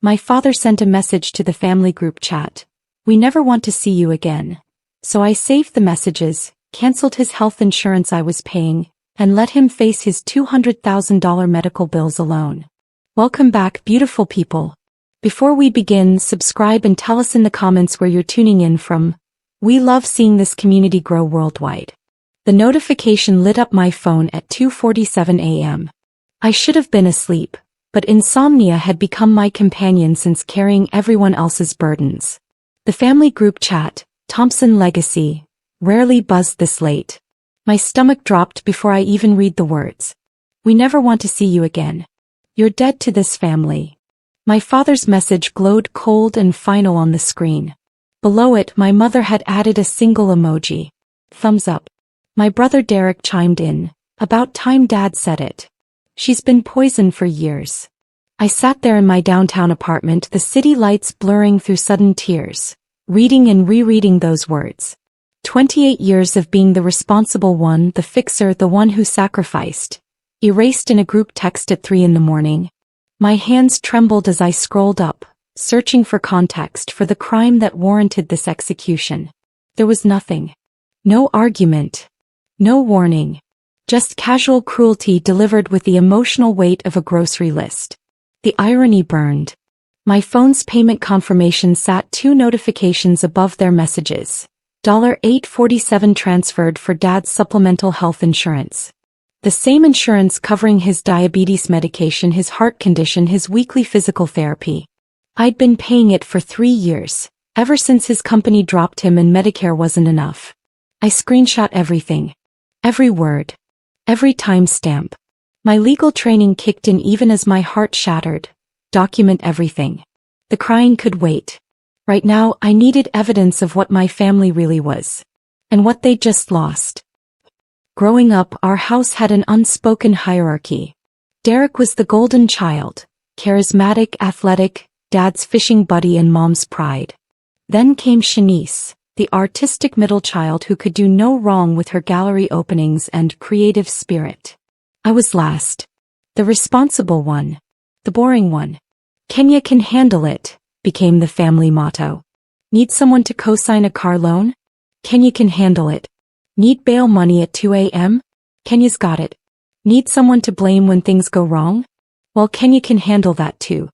My father sent a message to the family group chat. We never want to see you again. So I saved the messages, canceled his health insurance I was paying, and let him face his $200,000 medical bills alone. Welcome back, beautiful people. Before we begin, subscribe and tell us in the comments where you're tuning in from. We love seeing this community grow worldwide. The notification lit up my phone at 2:47 a.m. I should have been asleep, but insomnia had become my companion since carrying everyone else's burdens. The family group chat, Thompson Legacy, rarely buzzed this late. My stomach dropped before I even read the words. We never want to see you again. You're dead to this family. My father's message glowed cold and final on the screen. Below it, my mother had added a single emoji. Thumbs up. My brother Derek chimed in. About time Dad said it. She's been poisoned for years. I sat there in my downtown apartment, the city lights blurring through sudden tears, reading and rereading those words. 28 years of being the responsible one, the fixer, the one who sacrificed. Erased in a group text at 3 a.m. My hands trembled as I scrolled up, searching for context for the crime that warranted this execution. There was nothing. No argument. No warning. Just casual cruelty delivered with the emotional weight of a grocery list. The irony burned. My phone's payment confirmation sat 2 notifications above their messages. $847 transferred for Dad's supplemental health insurance. The same insurance covering his diabetes medication, his heart condition, his weekly physical therapy. I'd been paying it for 3 years, ever since his company dropped him and Medicare wasn't enough. I screenshot everything. Every word. Every timestamp. My legal training kicked in even as my heart shattered. Document everything. The crying could wait. Right now, I needed evidence of what my family really was. And what they just lost. Growing up, our house had an unspoken hierarchy. Derek was the golden child. Charismatic, athletic, Dad's fishing buddy and Mom's pride. Then came Shanice, the artistic middle child who could do no wrong with her gallery openings and creative spirit. I was last. The responsible one. The boring one. Kenya can handle it, became the family motto. Need someone to co-sign a car loan? Kenya can handle it. Need bail money at 2 a.m.? Kenya's got it. Need someone to blame when things go wrong? Well, Kenya can handle that too.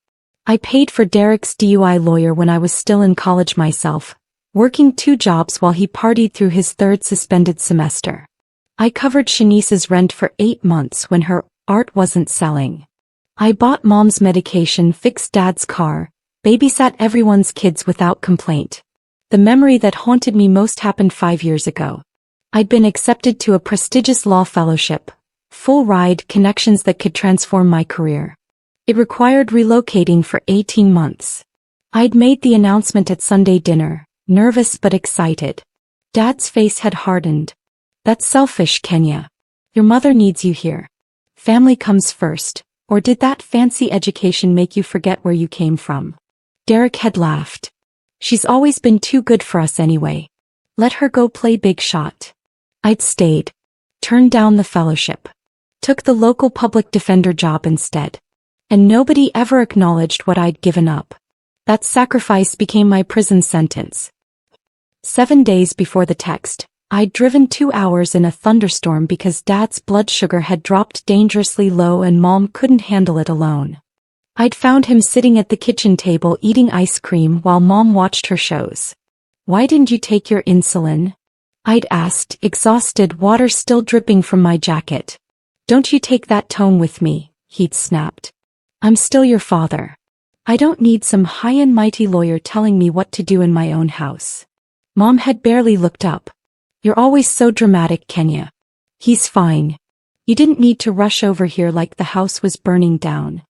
I paid for Derek's DUI lawyer when I was still in college myself, working 2 jobs while he partied through his 3rd suspended semester. I covered Shanice's rent for 8 months when her art wasn't selling. I bought Mom's medication, fixed Dad's car, babysat everyone's kids without complaint. The memory that haunted me most happened 5 years ago. I'd been accepted to a prestigious law fellowship, full ride, connections that could transform my career. It required relocating for 18 months. I'd made the announcement at Sunday dinner, nervous but excited. Dad's face had hardened. That's selfish, Kenya. Your mother needs you here. Family comes first. Or did that fancy education make you forget where you came from? Derek had laughed. She's always been too good for us anyway. Let her go play big shot. I'd stayed. Turned down the fellowship. Took the local public defender job instead. And nobody ever acknowledged what I'd given up. That sacrifice became my prison sentence. 7 days before the text, I'd driven 2 hours in a thunderstorm because Dad's blood sugar had dropped dangerously low and Mom couldn't handle it alone. I'd found him sitting at the kitchen table eating ice cream while Mom watched her shows. Why didn't you take your insulin? I'd asked, exhausted, water still dripping from my jacket. Don't you take that tone with me, he'd snapped. I'm still your father. I don't need some high and mighty lawyer telling me what to do in my own house. Mom had barely looked up. You're always so dramatic, Kenya. He's fine. You didn't need to rush over here like the house was burning down.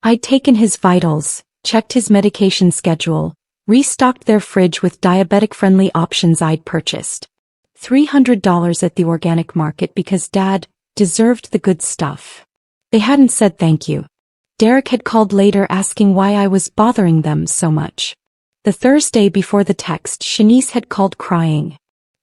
I'd taken his vitals, checked his medication schedule, restocked their fridge with diabetic-friendly options I'd purchased. $300 at the organic market because Dad deserved the good stuff. They hadn't said thank you. Derek had called later asking why I was bothering them so much. The Thursday before the text, Shanice had called crying.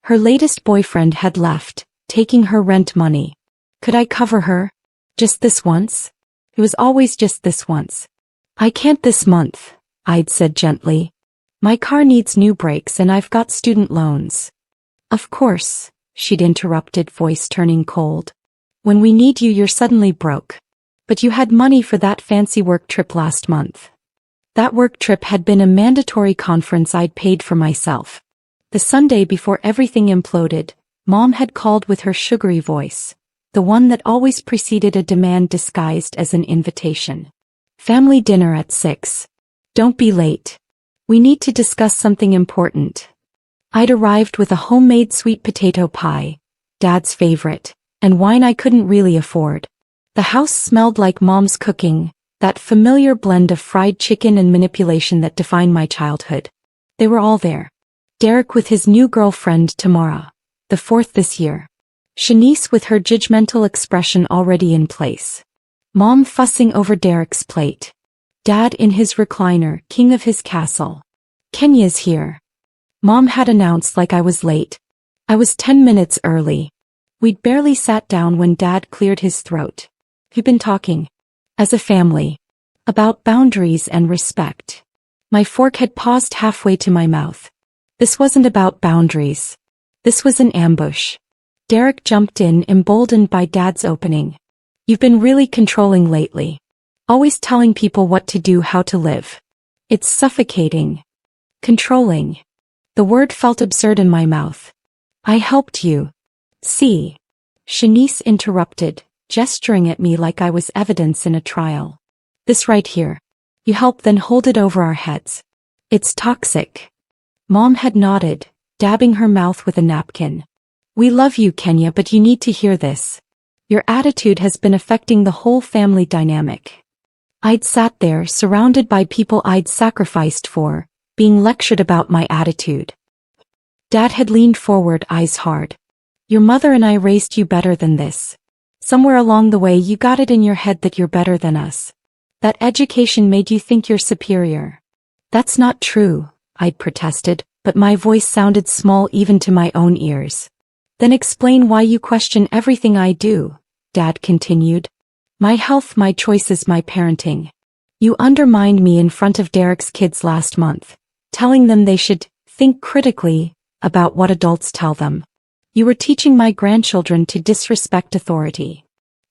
Her latest boyfriend had left, taking her rent money. Could I cover her? Just this once? It was always just this once. I can't this month, I'd said gently. My car needs new brakes and I've got student loans. Of course, she'd interrupted, voice turning cold. When we need you, you're suddenly broke. But you had money for that fancy work trip last month. That work trip had been a mandatory conference I'd paid for myself. The Sunday before everything imploded, Mom had called with her sugary voice, the one that always preceded a demand disguised as an invitation. Family dinner at 6. Don't be late. We need to discuss something important. I'd arrived with a homemade sweet potato pie, Dad's favorite, and wine I couldn't really afford. The house smelled like Mom's cooking, that familiar blend of fried chicken and manipulation that defined my childhood. They were all there. Derek with his new girlfriend Tamara, the fourth this year. Shanice with her judgmental expression already in place. Mom fussing over Derek's plate. Dad in his recliner, king of his castle. Kenya's here. Mom had announced like I was late. I was 10 minutes early. We'd barely sat down when Dad cleared his throat. We've been talking. As a family. About boundaries and respect. My fork had paused halfway to my mouth. This wasn't about boundaries. This was an ambush. Derek jumped in, emboldened by Dad's opening. You've been really controlling lately. Always telling people what to do, how to live. It's suffocating. Controlling. The word felt absurd in my mouth. I helped you. See. Shanice interrupted, gesturing at me like I was evidence in a trial. This right here. You help, then hold it over our heads. It's toxic. Mom had nodded, dabbing her mouth with a napkin. We love you, Kenya, but you need to hear this. Your attitude has been affecting the whole family dynamic. I'd sat there, surrounded by people I'd sacrificed for, being lectured about my attitude. Dad had leaned forward, eyes hard. Your mother and I raised you better than this. Somewhere along the way you got it in your head that you're better than us. That education made you think you're superior. That's not true, I'd protested, but my voice sounded small even to my own ears. Then explain why you question everything I do, Dad continued. My health, my choices, my parenting. You undermined me in front of Derek's kids last month, telling them they should think critically about what adults tell them. You were teaching my grandchildren to disrespect authority.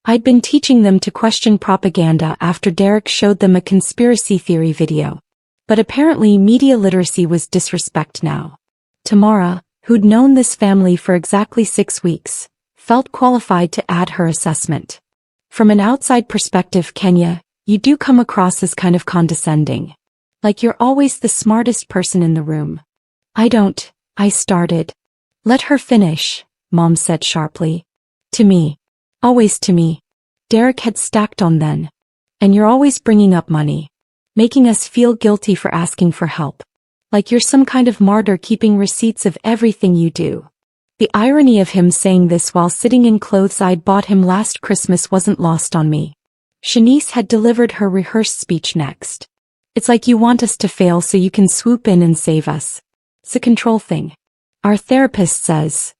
I'd been teaching them to question propaganda after Derek showed them a conspiracy theory video. But apparently media literacy was disrespect now. Tamara, who'd known this family for exactly 6 weeks, felt qualified to add her assessment. From an outside perspective, Kenya, you do come across as kind of condescending. Like you're always the smartest person in the room. I started. Let her finish, Mom said sharply. To me. Always to me. Derek had stacked on then. And you're always bringing up money. Making us feel guilty for asking for help. Like you're some kind of martyr keeping receipts of everything you do. The irony of him saying this while sitting in clothes I'd bought him last Christmas wasn't lost on me. Shanice had delivered her rehearsed speech next. It's like you want us to fail so you can swoop in and save us. It's a control thing. Our therapist says.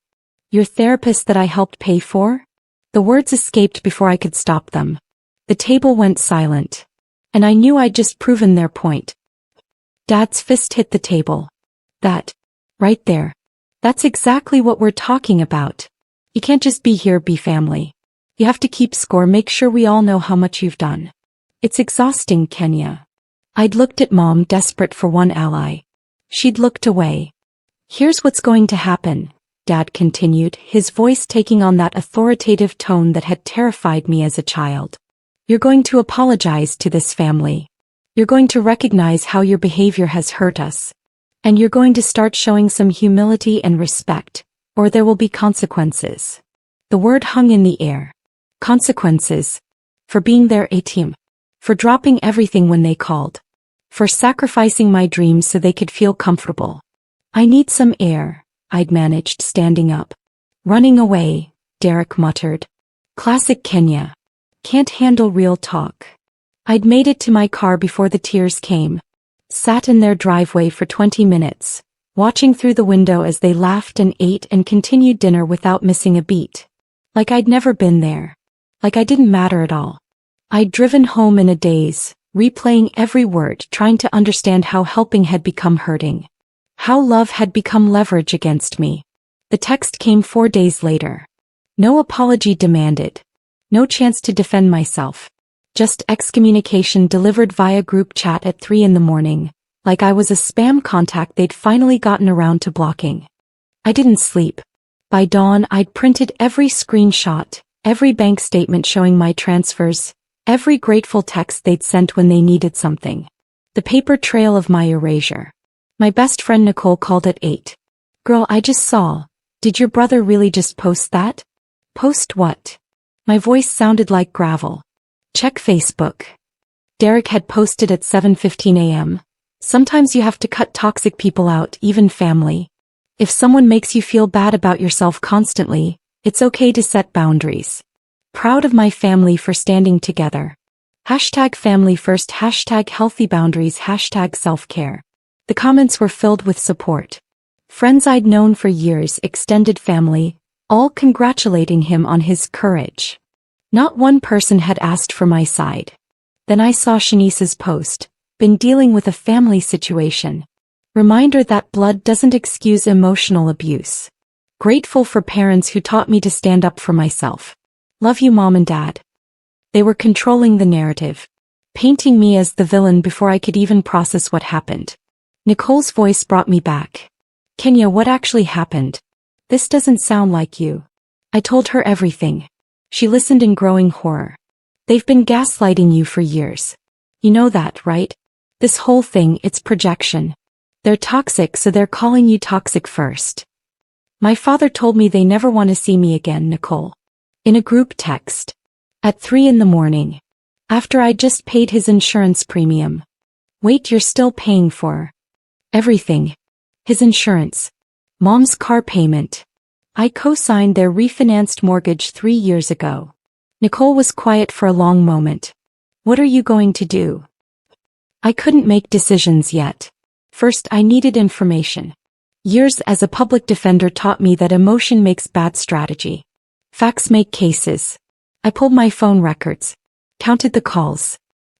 Your therapist that I helped pay for? The words escaped before I could stop them. The table went silent. And I knew I'd just proven their point. Dad's fist hit the table. That. Right there. That's exactly what we're talking about. You can't just be here, be family. You have to keep score, make sure we all know how much you've done. It's exhausting, Kenya. I'd looked at Mom, desperate for one ally. She'd looked away. Here's what's going to happen, Dad continued, his voice taking on that authoritative tone that had terrified me as a child. You're going to apologize to this family. You're going to recognize how your behavior has hurt us. And you're going to start showing some humility and respect, or there will be consequences. The word hung in the air. Consequences. For being their A-team. For dropping everything when they called. For sacrificing my dreams so they could feel comfortable. I need some air, I'd managed, standing up. Running away, Derek muttered. Classic Kenya. Can't handle real talk. I'd made it to my car before the tears came. Sat in their driveway for 20 minutes, watching through the window as they laughed and ate and continued dinner without missing a beat. Like I'd never been there. Like I didn't matter at all. I'd driven home in a daze, replaying every word, trying to understand how helping had become hurting. How love had become leverage against me. The text came 4 days later. No apology demanded. No chance to defend myself. Just excommunication delivered via group chat at 3 in the morning, like I was a spam contact they'd finally gotten around to blocking. I didn't sleep. By dawn, I'd printed every screenshot, every bank statement showing my transfers, every grateful text they'd sent when they needed something. The paper trail of my erasure. My best friend Nicole called at 8. "Girl, I just saw. Did your brother really just post that?" "Post what?" My voice sounded like gravel. "Check Facebook." Derek had posted at 7:15 a.m. Sometimes you have to cut toxic people out, even family. If someone makes you feel bad about yourself constantly, it's okay to set boundaries. Proud of my family for standing together. #family first, #healthy boundaries, #self-care. The comments were filled with support. Friends I'd known for years, extended family, all congratulating him on his courage. Not one person had asked for my side. Then I saw Shanice's post, "Been dealing with a family situation. Reminder that blood doesn't excuse emotional abuse. Grateful for parents who taught me to stand up for myself. Love you, Mom and Dad." They were controlling the narrative, painting me as the villain before I could even process what happened. Nicole's voice brought me back. "Kenya, what actually happened? This doesn't sound like you." I told her everything. She listened in growing horror. "They've been gaslighting you for years. You know that, right? This whole thing, it's projection. They're toxic, so they're calling you toxic first." My father told me they never want to see me again, Nicole. In a group text. At 3 in the morning. After I just paid his insurance premium. "Wait, you're still paying for everything." His insurance. Mom's car payment. I co-signed their refinanced mortgage 3 years ago. Nicole was quiet for a long moment. "What are you going to do?" I couldn't make decisions yet. First, I needed information. Years as a public defender taught me that emotion makes bad strategy. Facts make cases. I pulled my phone records. Counted the calls.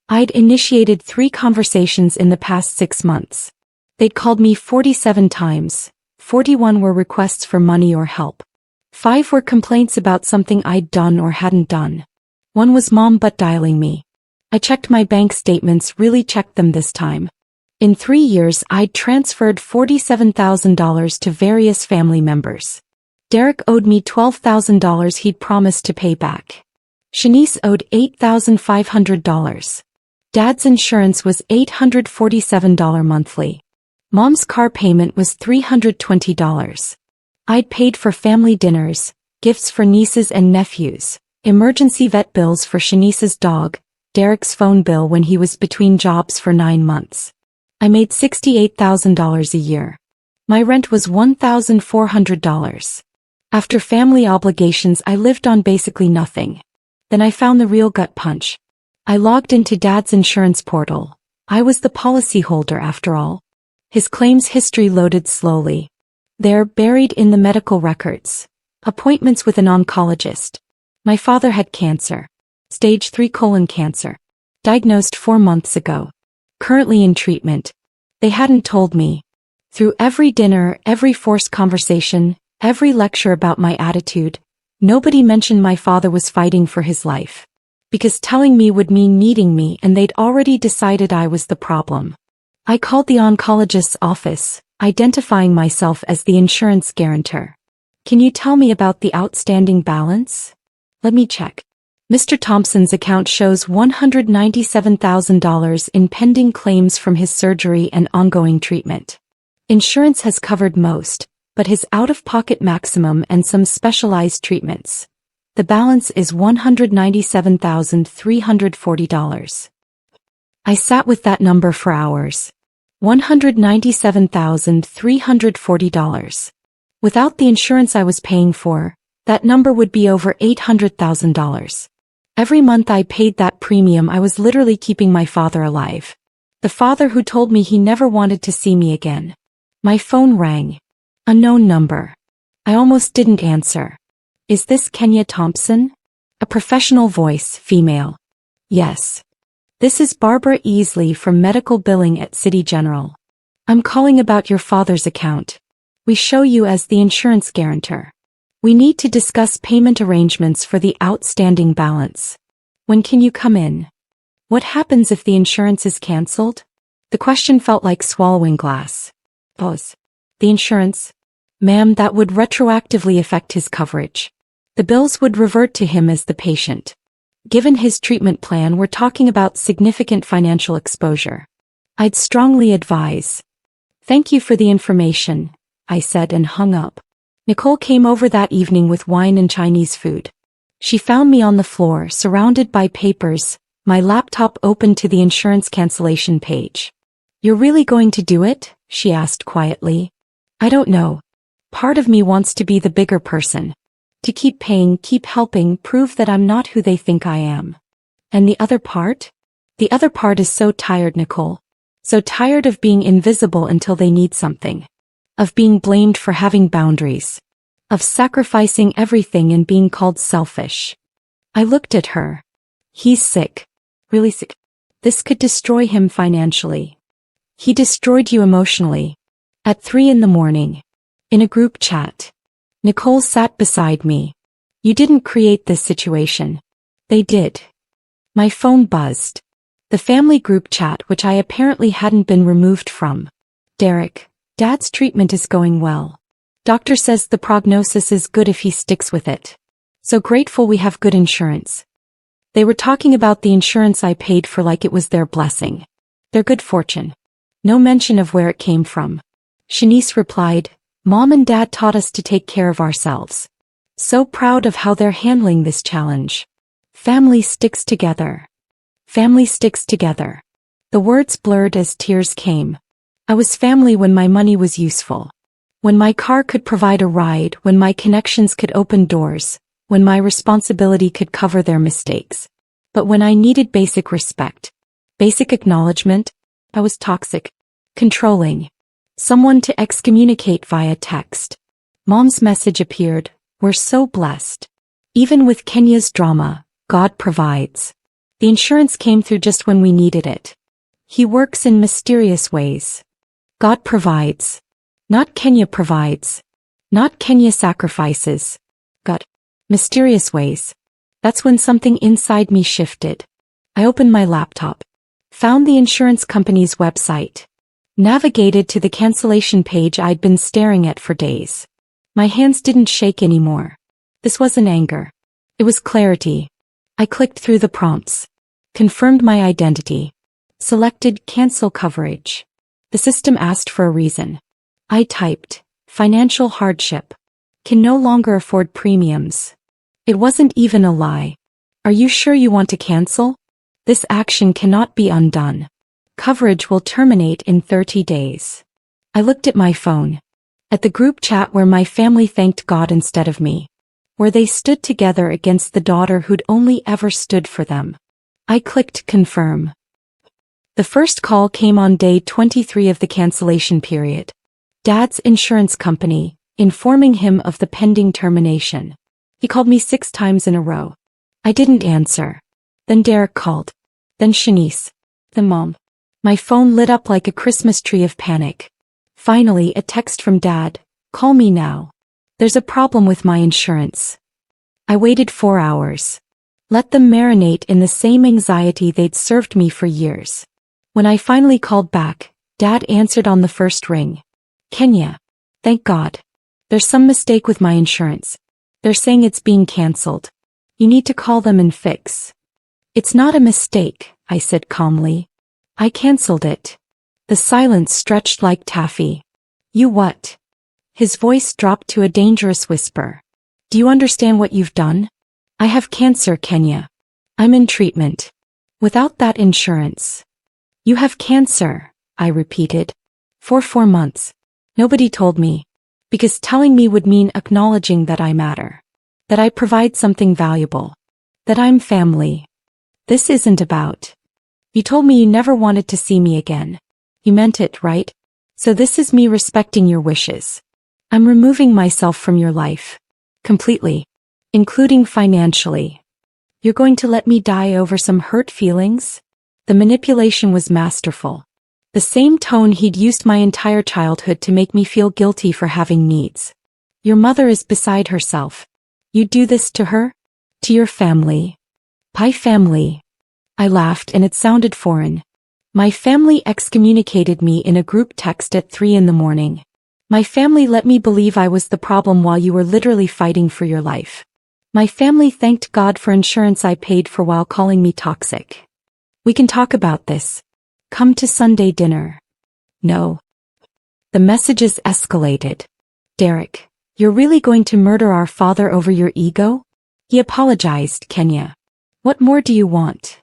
I'd initiated 3 conversations in the past 6 months. They'd called me 47 times. 41 were requests for money or help. 5 were complaints about something I'd done or hadn't done. 1 was mom butt dialing me. I checked my bank statements, really checked them this time. In 3 years, I'd transferred $47,000 to various family members. Derek owed me $12,000 he'd promised to pay back. Shanice owed $8,500. Dad's insurance was $847 monthly. Mom's car payment was $320. I'd paid for family dinners, gifts for nieces and nephews, emergency vet bills for Shanice's dog, Derek's phone bill when he was between jobs for 9 months. I made $68,000 a year. My rent was $1,400. After family obligations, I lived on basically nothing. Then I found the real gut punch. I logged into Dad's insurance portal. I was the policyholder after all. His claims history loaded slowly. There, buried in the medical records. Appointments with an oncologist. My father had cancer. Stage 3 colon cancer. Diagnosed 4 months ago. Currently in treatment. They hadn't told me. Through every dinner, every forced conversation, every lecture about my attitude, nobody mentioned my father was fighting for his life. Because telling me would mean needing me, and they'd already decided I was the problem. I called the oncologist's office, identifying myself as the insurance guarantor. "Can you tell me about the outstanding balance?" "Let me check." Mr. Thompson's account shows $197,000 in pending claims from his surgery and ongoing treatment. Insurance has covered most, but his out-of-pocket maximum and some specialized treatments. The balance is $197,340. I sat with that number for hours. $197,340. Without the insurance I was paying for, that number would be over $800,000. Every month I paid that premium. I was literally keeping my father alive. The father who told me he never wanted to see me again. My phone rang. Unknown number. I almost didn't answer. "Is this Kenya Thompson?" A professional voice, female. "Yes." This is Barbara Easley from Medical Billing at City General. I'm calling about your father's account. We show you as the insurance guarantor. We need to discuss payment arrangements for the outstanding balance. When can you come in? What happens if the insurance is cancelled? The question felt like swallowing glass. Pause. The insurance? Ma'am, that would retroactively affect his coverage. The bills would revert to him as the patient. Given his treatment plan, we're talking about significant financial exposure. I'd strongly advise. Thank you for the information, I said and hung up. Nicole came over that evening with wine and Chinese food. She found me on the floor, surrounded by papers, my laptop open to the insurance cancellation page. You're really going to do it? She asked quietly. I don't know. Part of me wants to be the bigger person. To keep paying, keep helping, prove that I'm not who they think I am. And the other part? The other part is so tired, Nicole. So tired of being invisible until they need something. Of being blamed for having boundaries. Of sacrificing everything and being called selfish. I looked at her. He's sick. Really sick. This could destroy him financially. He destroyed you emotionally. At 3 a.m, in a group chat. Nicole sat beside me. You didn't create this situation. They did. My phone buzzed. The family group chat, which I apparently hadn't been removed from. Derek, Dad's treatment is going well. Doctor says the prognosis is good if he sticks with it. So grateful we have good insurance. They were talking about the insurance I paid for like it was their blessing. Their good fortune. No mention of where it came from. Shanice replied, Mom and Dad taught us to take care of ourselves. So proud of how they're handling this challenge. Family sticks together. Family sticks together. The words blurred as tears came. I was family when my money was useful. When my car could provide a ride, when my connections could open doors, when my responsibility could cover their mistakes. But when I needed basic respect, basic acknowledgement, I was toxic, controlling. Someone to excommunicate via text. Mom's message appeared, we're so blessed. Even with Kenya's drama, God provides. The insurance came through just when we needed it. He works in mysterious ways. God provides. Not Kenya provides. Not Kenya sacrifices. God. Mysterious ways. That's when something inside me shifted. I opened my laptop. Found the insurance company's website. Navigated to the cancellation page I'd been staring at for days. My hands didn't shake anymore. This wasn't anger. It was clarity. I clicked through the prompts. Confirmed my identity. Selected cancel coverage. The system asked for a reason. I typed, financial hardship. Can no longer afford premiums. It wasn't even a lie. Are you sure you want to cancel? This action cannot be undone. Coverage will terminate in 30 days. I looked at my phone. At the group chat where my family thanked God instead of me. Where they stood together against the daughter who'd only ever stood for them. I clicked confirm. The first call came on day 23 of the cancellation period. Dad's insurance company, informing him of the pending termination. He called me 6 times in a row. I didn't answer. Then Derek called. Then Shanice. Then Mom. My phone lit up like a Christmas tree of panic. Finally, a text from Dad. Call me now. There's a problem with my insurance. I waited 4 hours. Let them marinate in the same anxiety they'd served me for years. When I finally called back, Dad answered on the first ring. Kenya. Thank God. There's some mistake with my insurance. They're saying it's being cancelled. You need to call them and fix. It's not a mistake, I said calmly. I cancelled it. The silence stretched like taffy. You what? His voice dropped to a dangerous whisper. Do you understand what you've done? I have cancer, Kenya. I'm in treatment. Without that insurance. You have cancer, I repeated. For 4 months. Nobody told me. Because telling me would mean acknowledging that I matter. That I provide something valuable. That I'm family. This isn't about. You told me you never wanted to see me again. You meant it, right? So this is me respecting your wishes. I'm removing myself from your life. Completely. Including financially. You're going to let me die over some hurt feelings? The manipulation was masterful. The same tone he'd used my entire childhood to make me feel guilty for having needs. Your mother is beside herself. You do this to her? To your family? My family. I laughed and it sounded foreign. My family excommunicated me in a group text at 3 in the morning. My family let me believe I was the problem while you were literally fighting for your life. My family thanked God for insurance I paid for while calling me toxic. We can talk about this. Come to Sunday dinner. No. The messages escalated. Derek, you're really going to murder our father over your ego? He apologized, Kenya. What more do you want?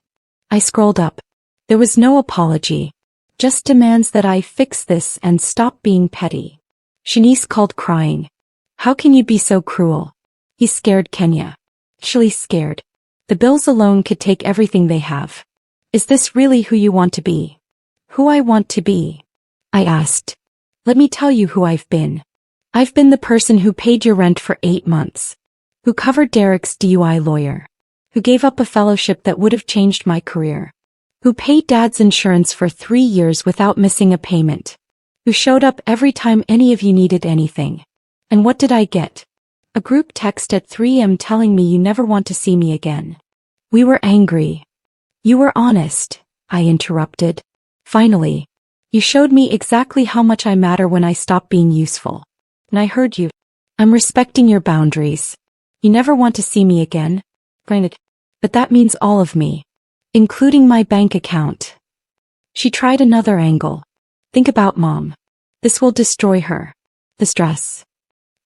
I scrolled up. There was no apology. Just demands that I fix this and stop being petty. Shanice called crying. How can you be so cruel? He's scared, Kenya. Actually scared. The bills alone could take everything they have. Is this really who you want to be? Who I want to be? I asked. Let me tell you who I've been. I've been the person who paid your rent for 8 months. Who covered Derek's DUI lawyer. Who gave up a fellowship that would have changed my career. Who paid Dad's insurance for 3 years without missing a payment. Who showed up every time any of you needed anything. And what did I get? A group text at 3 a.m. telling me you never want to see me again. We were angry. You were honest, I interrupted. Finally. You showed me exactly how much I matter when I stop being useful. And I heard you. I'm respecting your boundaries. You never want to see me again. Granted. But that means all of me. Including my bank account. She tried another angle. Think about Mom. This will destroy her. The stress.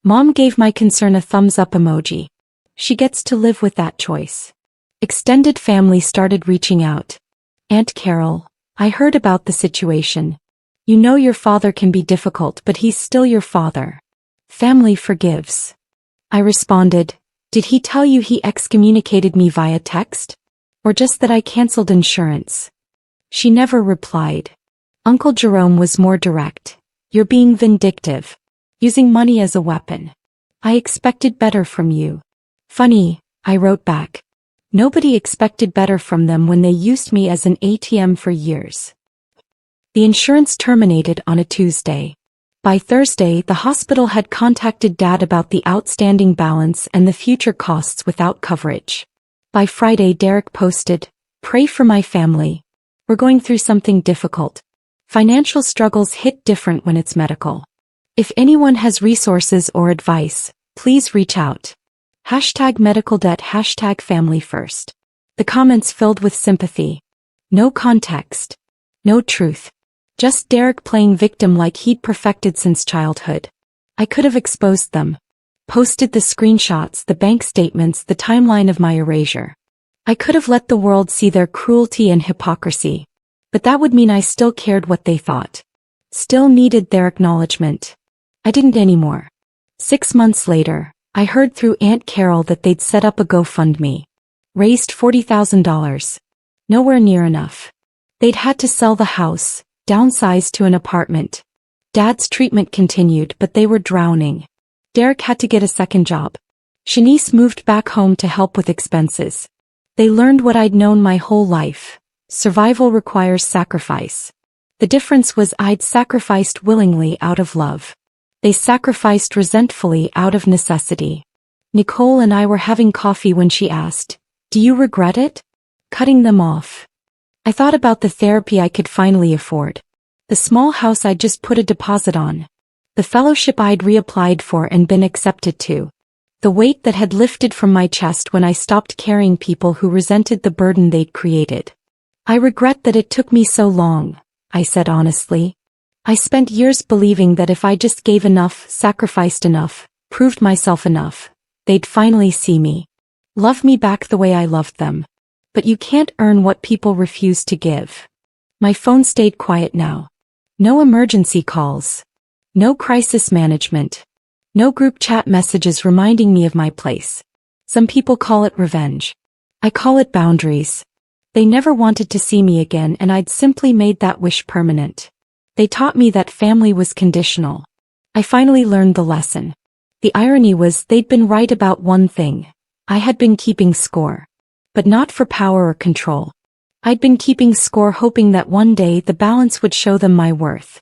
Mom gave my concern a thumbs up emoji. She gets to live with that choice. Extended family started reaching out. Aunt Carol, I heard about the situation. You know your father can be difficult, but he's still your father. Family forgives. I responded, did he tell you he excommunicated me via text? Or just that I canceled insurance? She never replied. Uncle Jerome was more direct. You're being vindictive. Using money as a weapon. I expected better from you. Funny, I wrote back. Nobody expected better from them when they used me as an ATM for years. The insurance terminated on a Tuesday. By Thursday, the hospital had contacted Dad about the outstanding balance and the future costs without coverage. By Friday, Derek posted, "Pray for my family. We're going through something difficult. Financial struggles hit different when it's medical. If anyone has resources or advice, please reach out. #medical debt #family first." The comments filled with sympathy. No context. No truth. Just Derek playing victim like he'd perfected since childhood. I could have exposed them. Posted the screenshots, the bank statements, the timeline of my erasure. I could have let the world see their cruelty and hypocrisy. But that would mean I still cared what they thought. Still needed their acknowledgement. I didn't anymore. 6 months later, I heard through Aunt Carol that they'd set up a GoFundMe. Raised $40,000. Nowhere near enough. They'd had to sell the house, downsize to an apartment. Dad's treatment continued, but they were drowning. Derek had to get a second job. Shanice moved back home to help with expenses. They learned what I'd known my whole life. Survival requires sacrifice. The difference was I'd sacrificed willingly out of love. They sacrificed resentfully out of necessity. Nicole and I were having coffee when she asked, "Do you regret it?" Cutting them off. I thought about the therapy I could finally afford. The small house I'd just put a deposit on. The fellowship I'd reapplied for and been accepted to. The weight that had lifted from my chest when I stopped carrying people who resented the burden they'd created. I regret that it took me so long, I said honestly. I spent years believing that if I just gave enough, sacrificed enough, proved myself enough, they'd finally see me. Love me back the way I loved them. But you can't earn what people refuse to give. My phone stayed quiet now. No emergency calls. No crisis management. No group chat messages reminding me of my place. Some people call it revenge. I call it boundaries. They never wanted to see me again, and I'd simply made that wish permanent. They taught me that family was conditional. I finally learned the lesson. The irony was they'd been right about one thing. I had been keeping score. But not for power or control. I'd been keeping score, hoping that one day the balance would show them my worth.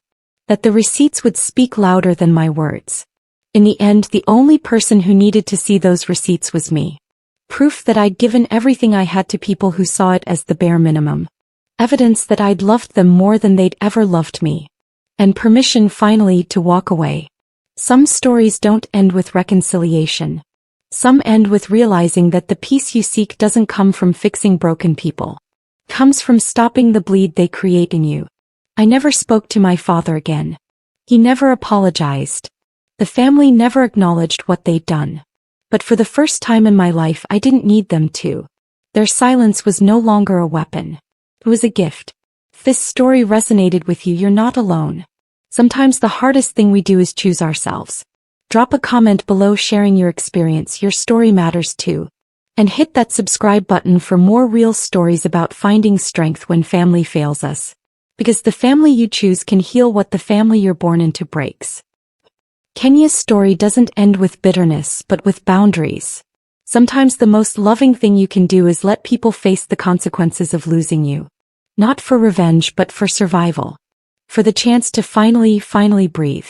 That the receipts would speak louder than my words. In the end, the only person who needed to see those receipts was me. Proof that I'd given everything I had to people who saw it as the bare minimum. Evidence that I'd loved them more than they'd ever loved me. And permission finally to walk away. Some stories don't end with reconciliation. Some end with realizing that the peace you seek doesn't come from fixing broken people. It comes from stopping the bleed they create in you. I never spoke to my father again. He never apologized. The family never acknowledged what they'd done. But for the first time in my life, I didn't need them to. Their silence was no longer a weapon. It was a gift. If this story resonated with you, you're not alone. Sometimes the hardest thing we do is choose ourselves. Drop a comment below sharing your experience. Your story matters too. And hit that subscribe button for more real stories about finding strength when family fails us. Because the family you choose can heal what the family you're born into breaks. Kenya's story doesn't end with bitterness, but with boundaries. Sometimes the most loving thing you can do is let people face the consequences of losing you. Not for revenge, but for survival. For the chance to finally breathe.